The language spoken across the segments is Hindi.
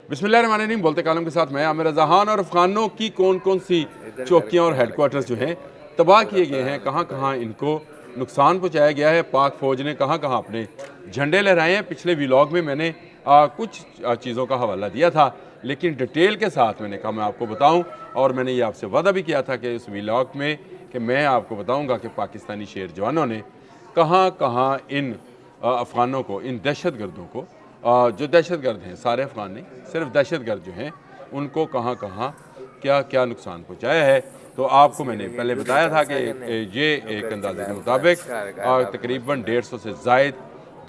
बिस्मिल्लाहिर्रहमानिर्रहीम। बोलते कालम के साथ मैं आमिर रज़ा खान। और अफगानों की कौन कौन सी चौकियाँ और हेडक्वार्टर्स जो हैं तबाह किए गए हैं, कहाँ कहाँ इनको नुकसान पहुँचाया गया है, पाक फ़ौज ने कहाँ कहाँ अपने झंडे लहराए हैं। पिछले व्लॉग में मैंने कुछ चीज़ों का हवाला दिया था, लेकिन डिटेल के साथ मैंने कहा मैं आपको बताऊँ। और मैंने ये आपसे वादा भी किया था कि उस व्लॉग में कि मैं आपको बताऊँगा कि पाकिस्तानी शेर जवानों ने कहाँ कहाँ इन अफ़गानों को, इन दहशत गर्दों को, जो दहशतगर्द हैं, सारे अफ़गान नहीं, सिर्फ दहशतगर्द जो हैं उनको कहाँ कहाँ क्या क्या नुकसान पहुँचाया है। तो आपको मैंने पहले बताया था कि ये एक अंदाजे के मुताबिक तकरीबन 150 से ज़ायद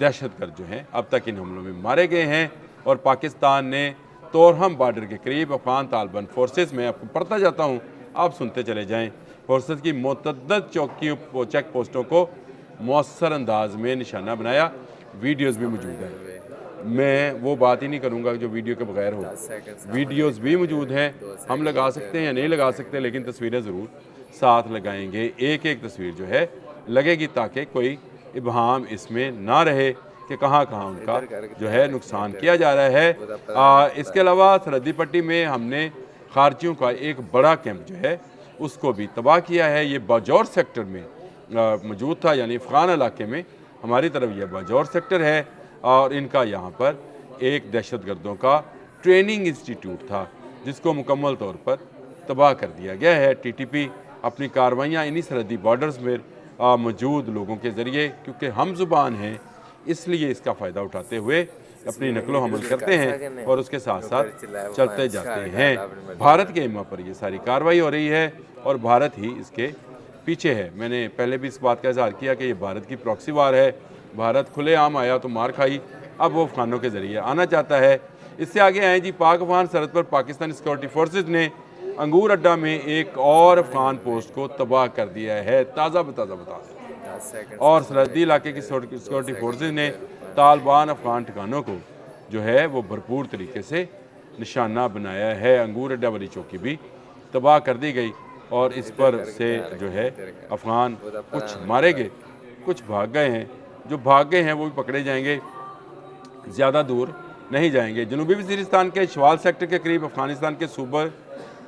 दहशतगर्द जो हैं अब तक इन हमलों में मारे गए हैं। और पाकिस्तान ने तोरहम बॉर्डर के करीब अफ़गान तालिबान फोर्सेस में, आपको पढ़ता जाता हूँ, आप सुनते चले जाएँ, फोर्सेस की मुतअद्दिद चौकियों, चेक पोस्टों को मौसर अंदाज में निशाना बनाया। वीडियोज़ भी मौजूद हैं, मैं वो बात ही नहीं करूँगा जो वीडियो के बगैर हो। वीडियोज़ भी मौजूद हैं, हम लगा सकते हैं या नहीं लगा सकते, लेकिन तस्वीरें ज़रूर साथ लगाएंगे। एक एक तस्वीर जो है लगेगी ताकि कोई इबहाम इसमें ना रहे कि कहाँ कहाँ उनका जो है नुकसान किया जा रहा है। इसके अलावा सरहदी पट्टी में हमने खारजियों का एक बड़ा कैंप जो है उसको भी तबाह किया है। ये बाजौर सेक्टर में मौजूद था, यानी अफ़गान इलाके में। हमारी तरफ यह बाजौर सेक्टर है और इनका यहाँ पर एक दहशतगर्दों का ट्रेनिंग इंस्टीट्यूट था जिसको मुकम्मल तौर पर तबाह कर दिया गया है। टीटीपी अपनी कार्रवाइयाँ इन्हीं सरहदी बॉर्डर्स में मौजूद लोगों के ज़रिए, क्योंकि हम ज़ुबान हैं इसलिए इसका फ़ायदा उठाते हुए अपनी नकलो हमल करते हैं और उसके साथ साथ चलते जाते हैं। भारत के इमा पर ये सारी कार्रवाई हो रही है और भारत ही इसके पीछे है। मैंने पहले भी इस बात का इज़हार किया कि ये भारत की प्रॉक्सी वार है। भारत खुलेआम आया तो मार खाई, अब वो अफ़गानों के ज़रिए आना चाहता है। इससे आगे आए जी, पाक अफ़गान सरहद पर पाकिस्तानी सिक्योरिटी फोर्सेज ने अंगूर अड्डा में एक और अफ़गान पोस्ट को तबाह कर दिया है। ताज़ा बताज़ा बता और सरहदी इलाके की सिक्योरिटी फोर्सेज ने तालिबान अफ़गान ठिकानों को जो है वो भरपूर तरीके से निशाना बनाया है। अंगूर अड्डा वाली चौकी भी तबाह कर दी गई और इस पर से जो है अफ़गान कुछ मारे गए, कुछ भाग गए हैं। जो भाग गए हैं वो भी पकड़े जाएंगे, ज़्यादा दूर नहीं जाएंगे। जनूबी वज़ीरिस्तान के शवाल सेक्टर के करीब अफ़गानिस्तान के सूबा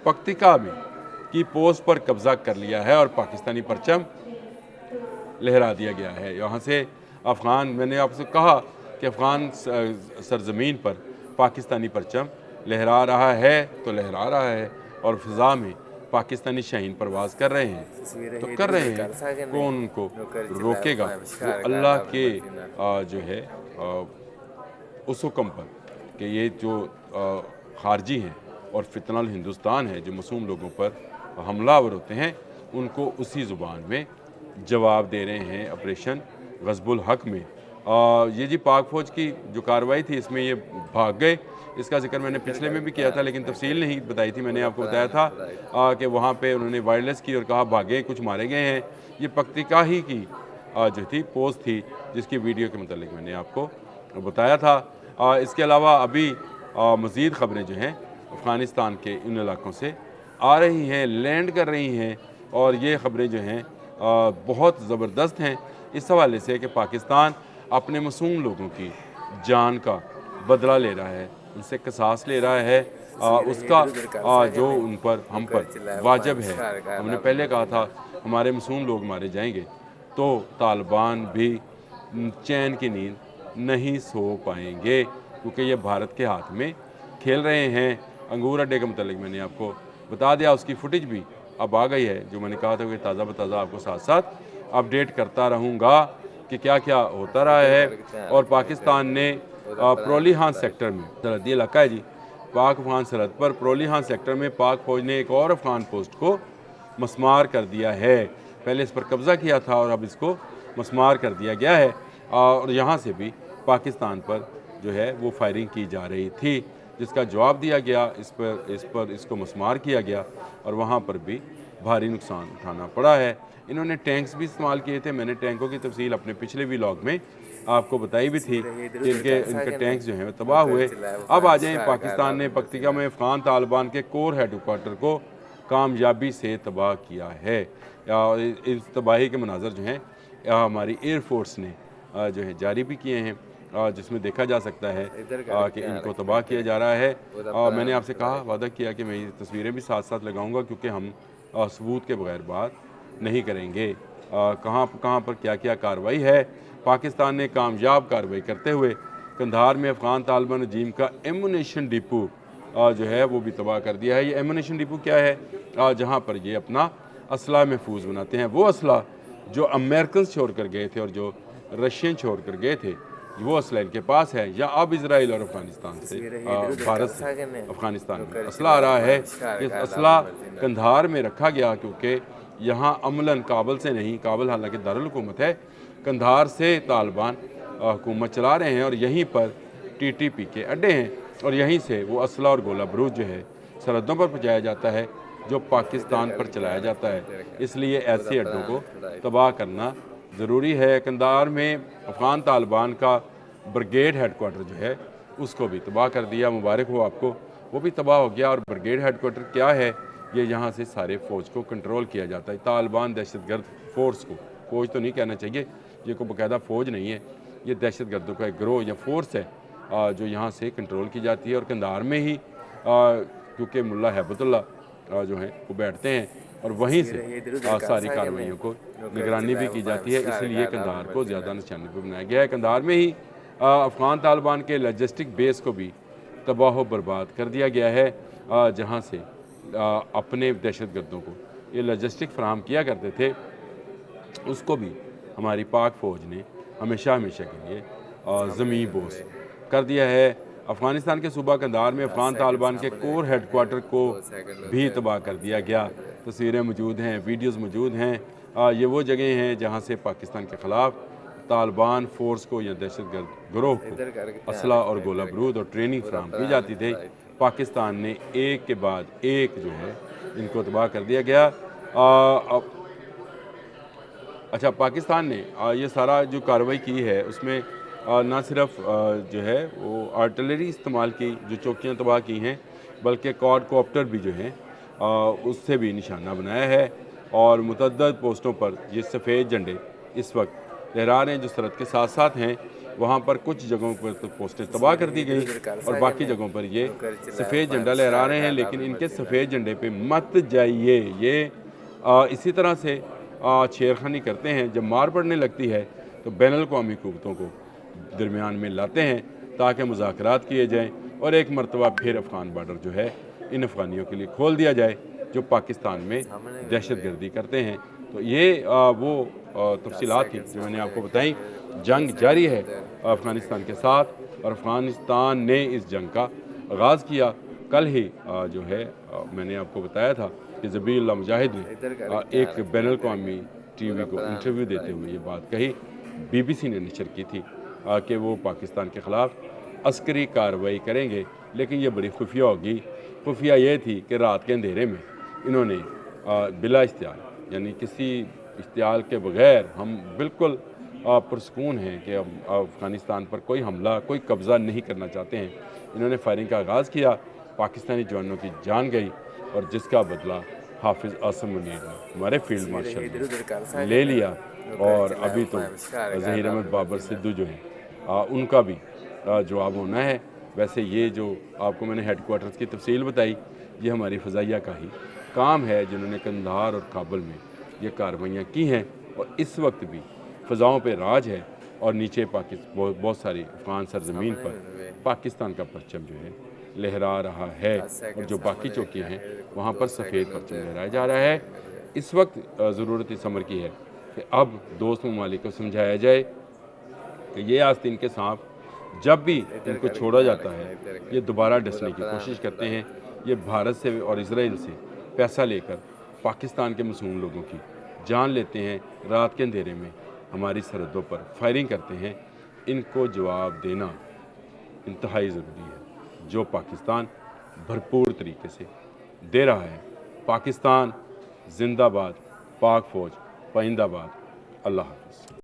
पख्तिका में की पोस्ट पर कब्ज़ा कर लिया है और पाकिस्तानी परचम लहरा दिया गया है। यहाँ से अफ़गान, मैंने आपसे कहा कि अफ़गान सरज़मीन पर पाकिस्तानी परचम लहरा रहा है तो लहरा रहा है और फ़िज़ा में पाकिस्तानी शाहीन परवाज़ कर रहे हैं तो कर रहे हैं। कौन उनको रोकेगा? वो अल्लाह के जो है उस हुक्म पर कि ये जो खारजी हैं और फितनल हिंदुस्तान है जो मासूम लोगों पर हमलावर होते हैं, उनको उसी ज़ुबान में जवाब दे रहे हैं ऑपरेशन ग़ज़बुल हक़ में। ये जी पाक फ़ौज की जो कार्रवाई थी इसमें ये भाग गए, इसका जिक्र मैंने पिछले में भी किया था लेकिन तफसील नहीं बताई थी। मैंने आपको बताया था कि वहाँ पे उन्होंने वायरलेस की और कहा भागे, कुछ मारे गए हैं। ये पख्तिका ही की जो थी पोस्ट थी जिसकी वीडियो के मतलब मैंने आपको बताया था। इसके अलावा अभी मज़ीद ख़बरें जो हैं अफ़गानिस्तान के इन इलाकों से आ रही हैं, लैंड कर रही हैं और ये ख़बरें जो हैं बहुत ज़बरदस्त हैं इस हवाले से कि पाकिस्तान अपने मासूम लोगों की जान का बदला ले रहा है, उनसे क़िसास ले रहा है। उसका जो उन पर, हम पर वाजिब है। हमने पहले कहा था हमारे मासूम लोग मारे जाएंगे तो तालिबान भी चैन की नींद नहीं सो पाएंगे, क्योंकि ये भारत के हाथ में खेल रहे हैं। अंगूर अड्डे के मतलब मैंने आपको बता दिया, उसकी फुटेज भी अब आ गई है। जो मैंने कहा था कि ताज़ा बताज़ा आपको साथ साथ अपडेट करता रहूँगा कि क्या क्या होता रहा है। और पाकिस्तान ने प्रोलीहान सेक्टर में, सरहदी इलाका है जी, पाक अफ़गान सरहद पर प्रोलीहान सेक्टर में पाक फ़ौज ने एक और अफ़गान पोस्ट को मस्मार कर दिया है। पहले इस पर कब्ज़ा किया था और अब इसको मस्मार कर दिया गया है और यहाँ से भी पाकिस्तान पर जो है वो फायरिंग की जा रही थी, जिसका जवाब दिया गया। इसको मस्मार किया गया और वहाँ पर भी भारी नुकसान उठाना पड़ा है। इन्होंने टैंक्स भी इस्तेमाल किए थे। मैंने टैंकों की तफसील अपने पिछले व्लॉग में आपको बताई भी थी कि इनके टैंक्स जो हैं तबाह हुए। अब आ जाएँ, पाकिस्तान ने पख्तिका में अफ़गान तालिबान के कोर हेडक्वार्टर को कामयाबी से तबाह किया है। इस तबाही के मनाज़र जो हैं हमारी एयर फोर्स ने जो है जारी भी किए हैं। जिसमें देखा जा सकता है कि इनको तबाह किया जा रहा है। मैंने आपसे कहा, वादा किया कि मैं ये तस्वीरें भी साथ साथ लगाऊंगा, क्योंकि हम सबूत के बगैर बात नहीं करेंगे। कहाँ कहाँ पर क्या क्या कार्रवाई है। पाकिस्तान ने कामयाब कार्रवाई करते हुए कंधार में अफ़गान तालिबान रजीम का एमुनेशन डिपो जो है वो भी तबाह कर दिया है। ये एमुनेशन डिपो क्या है? जहाँ पर ये अपना असला महफूज बनाते हैं। वो असला जो अमेरिकन छोड़ कर गए थे और जो रशियन छोड़ कर गए थे, वो असला इनके पास है। या अब इसराइल और अफ़गानिस्तान से, भारत से अफ़गानिस्तान में असला आ रहा है। ये असला कंधार में रखा गया, क्योंकि यहाँ अमलन काबल से नहीं, काबल हालांकि दारुल हुकूमत है, कंधार से तालिबान हुकूमत चला रहे हैं और यहीं पर TTP के अड्डे हैं और यहीं से वो असला और गोला बारूद जो है सरहदों पर पहुँचाया जाता है, जो पाकिस्तान पर चलाया जाता है। इसलिए ऐसे अड्डों को तबाह करना ज़रूरी है। कंधार में अफ़गान तालिबान का ब्रिगेड हेडक्वार्टर जो है उसको भी तबाह कर दिया। मुबारक हो आपको, वो भी तबाह हो गया। और ब्रिगेड हेडक्वार्टर क्या है? ये यहाँ से सारे फ़ौज को कंट्रोल किया जाता है। तालिबान दहशतगर्द फ़ोर्स को, फ़ौज तो नहीं कहना चाहिए, ये कोई बाकायदा फ़ौज नहीं है, ये दहशतगर्दों का एक गिरोह या फोर्स है जो यहाँ से कंट्रोल की जाती है। और कंधार में ही क्योंकि मुल्ला हैबतुल्ला जो हैं वो बैठते हैं और वहीं से सारी कार्रवाइयों को निगरानी भी की जाती है, इसलिए कंधार को ज़्यादा निशाने पर बनाया गया है। कंधार में ही अफ़गान तालिबान के लॉजिस्टिक बेस को भी तबाह बर्बाद कर दिया गया है, जहाँ से अपने दहशतगर्दों को ये लॉजिस्टिक फराहम किया करते थे, उसको भी हमारी पाक फ़ौज ने हमेशा हमेशा के लिए ज़मीं बोस कर दिया है। अफ़गानिस्तान के सूबा कंधार में अफ़गान तालिबान के कोर हेडक्वार्टर को भी तबाह कर दिया गया। तस्वीरें मौजूद हैं, वीडियोज़ मौजूद हैं। ये वो जगह हैं जहाँ से पाकिस्तान के ख़िलाफ़ तालिबान फ़ोर्स को या दहशतगर्द गिरोह को असला और गोला बारूद और ट्रेनिंग फराहम की जाती थी। पाकिस्तान ने एक के बाद एक जो है इनको तबाह कर दिया गया। अच्छा, पाकिस्तान ने ये सारा जो कार्रवाई की है उसमें ना सिर्फ जो है वो आर्टिलरी इस्तेमाल की, जो चौकियाँ तबाह की हैं, बल्कि क्वाडकॉप्टर भी जो हैं उससे भी निशाना बनाया है। और मुतअद्दिद पोस्टों पर ये सफ़ेद झंडे इस वक्त लहरा रहे हैं, जो सरहद के साथ साथ हैं। वहाँ पर कुछ जगहों पर तो पोस्टें तबाह कर दी गई और बाकी जगहों पर ये सफ़ेद झंडा लहरा रहे हैं। लेकिन इनके सफ़ेद झंडे पे मत जाइए, ये इसी तरह से छेड़खानी करते हैं। जब मार पड़ने लगती है तो बैनुल-अक़वामी हुकूमतों को दरमियान में लाते हैं ताकि मुज़ाकरात किए जाएँ और एक मरतबा फिर अफ़गान बॉर्डर जो है इन अफ़गानियों के लिए खोल दिया जाए जो पाकिस्तान में दहशतगर्दी करते हैं। तो ये वो तफसीलात थी जो मैंने आपको बताई। जंग जारी है अफ़गानिस्तान के साथ और अफ़गानिस्तान ने इस जंग का आगाज़ किया। कल ही जो है मैंने आपको बताया था कि ज़बीहुल्लाह मुजाहिद ने एक बैनुल-अक़वामी TV को इंटरव्यू देते हुए ये बात कही, BBC ने नशर की थी कि वो पाकिस्तान के ख़िलाफ़ अस्करी कार्रवाई करेंगे, लेकिन ये बड़ी खुफिया होगी। खुफिया ये थी कि रात के अंधेरे में इन्होंने बिला इश्तियाल, यानी किसी इश्तियाल के बग़ैर हम बिल्कुल पुरसकून हैं कि हम अफ़गानिस्तान पर कोई हमला, कोई कब्ज़ा नहीं करना चाहते हैं, इन्होंने फायरिंग का आगाज़ किया। पाकिस्तानी जवानों की जान गई और जिसका बदला हाफिज़ आसिम मुनीर ने, हमारे फील्ड मार्शल ने ले लिया। और अभी तो ज़हीर अहमद बाबर सिद्धू जो हैं उनका भी जवाब होना है। वैसे ये जो आपको मैंने हेडक्वार्टर्स की तफसील बताई, ये हमारी फ़ज़ाइया का ही काम है, जिन्होंने कंधार और काबुल में ये कार्रवाइयाँ की हैं और इस वक्त भी फ़ज़ाओं पे राज है और नीचे बहुत सारी अफ़गान सरज़मीन पर पाकिस्तान का परचम जो है लहरा रहा है और जो बाकी चौकियाँ हैं वहाँ पर सफ़ेद परचम लहराया जा रहा है। इस वक्त ज़रूरत इस अमर की है कि अब दोस्त ममालिक को समझाया जाए कि ये आस्तीन के सांप जब भी इनको छोड़ा जाता है ये दोबारा डसने की कोशिश करते हैं। ये भारत से और इजराइल से पैसा लेकर पाकिस्तान के मासूम लोगों की जान लेते हैं, रात के अंधेरे में हमारी सरहदों पर फायरिंग करते हैं। इनको जवाब देना इंतहाई ज़रूरी है, जो पाकिस्तान भरपूर तरीके से दे रहा है। पाकिस्तान जिंदाबाद, पाक फ़ौज पाइंदाबाद। अल्लाह हाफ़िज़।